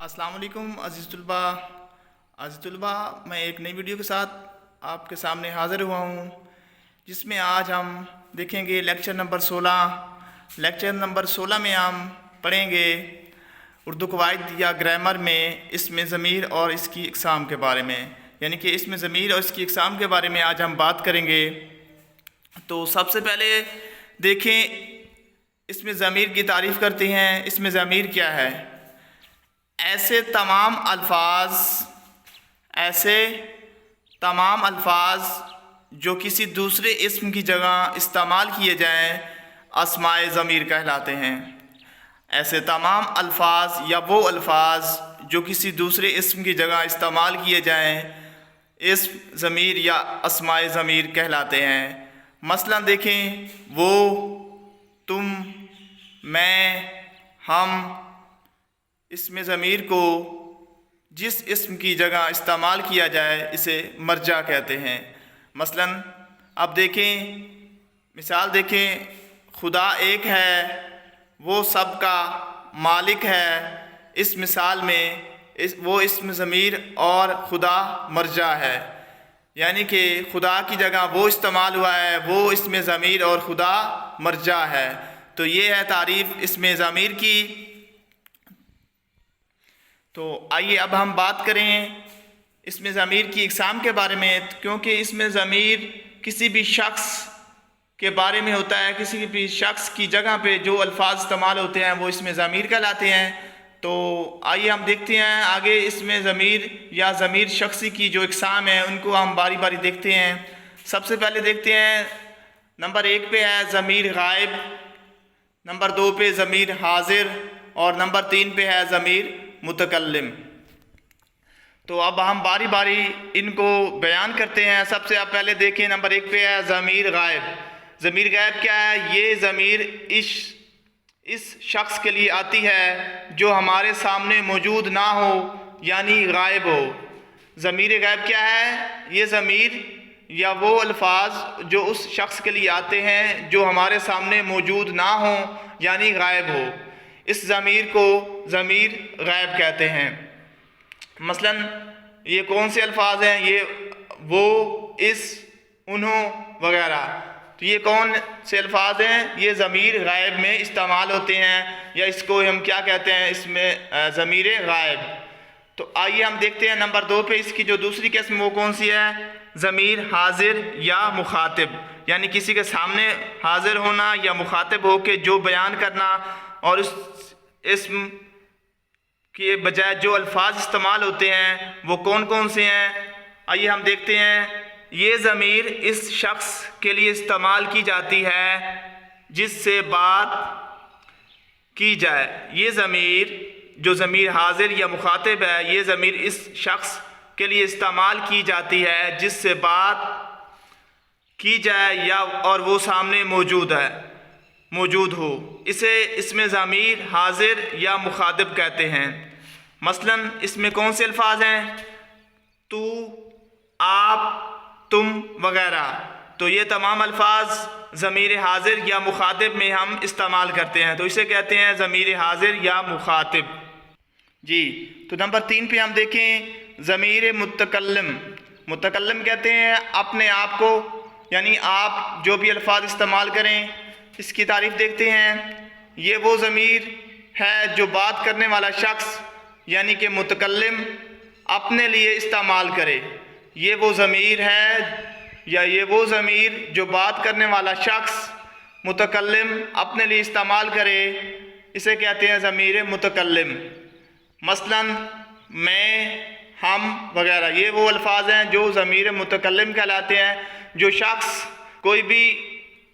अस्सलाम वालेकुम अज़ीज़ तलबा, मैं एक नई वीडियो के साथ आपके सामने हाज़िर हुआ हूँ, जिसमें आज हम देखेंगे लेक्चर नंबर 16। लेक्चर नंबर 16 में हम पढ़ेंगे उर्दू कवायद या ग्रामर में इसमें ज़मीर और इसकी इक़साम के बारे में, यानी कि इसमें ज़मीर और इसकी इक़साम के बारे में आज हम बात करेंगे। तो सबसे पहले देखें, इसमें ज़मीर की तारीफ़ करते हैं। इसमें ज़मीर क्या है? ऐसे तमाम अल्फाज जो किसी दूसरे इस्म की जगह इस्तेमाल किए जाएं, अस्माए ज़मीर कहलाते हैं। ऐसे तमाम अल्फाज या वो अल्फाज जो किसी दूसरे इस्म की जगह इस्तेमाल किए जाएं, इस्म ज़मीर या अस्माए ज़मीर कहलाते हैं। मसलन देखें, वो, तुम, मैं, हम। इसमें ज़मीर को जिस इस्म की जगह इस्तेमाल किया जाए इसे मर्जा कहते हैं। मसलन अब देखें, मिसाल देखें, खुदा एक है, वो सब का मालिक है। इस मिसाल में वो इस्म ज़मीर और खुदा मर्जा है, यानी कि खुदा की जगह वो इस्तेमाल हुआ है, वो इसमें ज़मीर और खुदा मर्जा है। तो ये है तारीफ़ इसमें ज़मीर की। तो आइए अब हम बात करें इसमें ज़मीर की इक़साम के बारे में, क्योंकि इसमें ज़मीर किसी भी शख्स के बारे में होता है। किसी भी शख्स की जगह पे जो अल्फाज इस्तेमाल होते हैं वो इसमें ज़मीर कहलाते हैं। तो आइए हम देखते हैं आगे इसमें ज़मीर या ज़मीर शख्सी की जो इक़साम है उनको हम बारी बारी देखते हैं। सबसे पहले देखते हैं, नंबर 1 पे है ज़मीर गायब, नंबर 2 पे ज़मीर हाज़िर और नंबर 3 पे है ज़मीर मुतकल्लिम। तो अब हम बारी बारी इनको बयान करते हैं। सबसे आप पहले देखें, नंबर 1 पे है ज़मीर गायब। ज़मीर गायब क्या है? ये ज़मीर इस शख्स के लिए आती है जो हमारे सामने मौजूद ना हो, यानी गायब हो। ज़मीर गायब क्या है? ये ज़मीर या वो अल्फाज जो उस शख्स के लिए आते हैं जो हमारे सामने मौजूद ना हो, यानी गायब हो। इस ज़मीर को ज़मीर गायब कहते हैं। मसलन ये कौन से अल्फाज हैं? ये, वो, इस, उन्हों वगैरह। तो ये कौन से अल्फाज हैं? ये ज़मीर गायब में इस्तेमाल होते हैं, या इसको हम क्या कहते हैं? इसमें ज़मीर गायब। तो आइए हम देखते हैं नंबर 2 पे इसकी जो दूसरी किस्म वो कौन सी है? ज़मीर हाज़िर या मुखातिब, यानी किसी के सामने हाज़िर होना या मुखातिब हो के जो बयान करना, और उस इस्म के बजाय जो अल्फाज इस्तेमाल होते हैं वो कौन कौन से हैं? आइए हम देखते हैं। ये ज़मीर इस शख्स के लिए इस्तेमाल की जाती है जिससे बात की जाए। ये ज़मीर जो ज़मीर हाज़िर या मुखातिब है, ये ज़मीर इस शख्स के लिए इस्तेमाल की जाती है जिससे बात की जाए या और वो सामने मौजूद हो। इसे इसमें ज़मीर हाज़िर या मुखातिब कहते हैं। मसलन इसमें कौन से अल्फाज हैं? तू, आप, तुम वगैरह। तो ये तमाम अल्फाज ज़मीर हाज़िर या मुखातिब में हम इस्तेमाल करते हैं, तो इसे कहते हैं ज़मीर हाज़िर या मुखातिब जी। तो नंबर 3 पे हम देखें ज़मीर मुतकल्लिम। मुतकल्लिम कहते हैं अपने आप को, यानी आप जो भी अल्फाज इस्तेमाल करें। इसकी तारीफ़ देखते हैं। ये वो ज़मीर है जो बात करने वाला शख्स, यानी कि मुतकल्लिम, अपने लिए इस्तेमाल करे। ये वो ज़मीर है या ये वो ज़मीर जो बात करने वाला शख्स मुतकल्लिम अपने लिए इस्तेमाल करे, इसे कहते हैं ज़मीर मुतकल्लिम। मसलन मैं, हम वगैरह, ये वो अल्फाज हैं जो ज़मीर मुतकल्लिम कहलाते हैं। जो शख्स कोई भी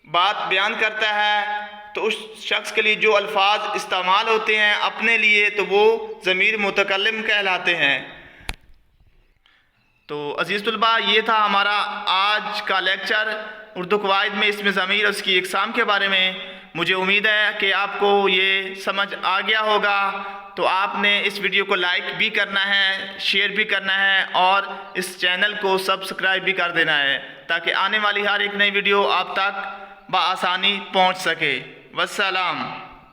बात बयान करता है तो उस शख्स के लिए जो अल्फाज इस्तेमाल होते हैं अपने लिए, तो वो ज़मीर मुतकल्लिम कहलाते हैं। तो अज़ीज़ तलबा, ये था हमारा आज का लेक्चर उर्दू कवायद में इसमें ज़मीर और उसकी इक़साम के बारे में। मुझे उम्मीद है कि आपको ये समझ आ गया होगा। तो आपने इस वीडियो को लाइक भी करना है, शेयर भी करना है और इस चैनल को सब्सक्राइब भी कर देना है, ताकि आने वाली हर एक नई वीडियो आप तक बआसानी पहुँच सके। वस्सलाम।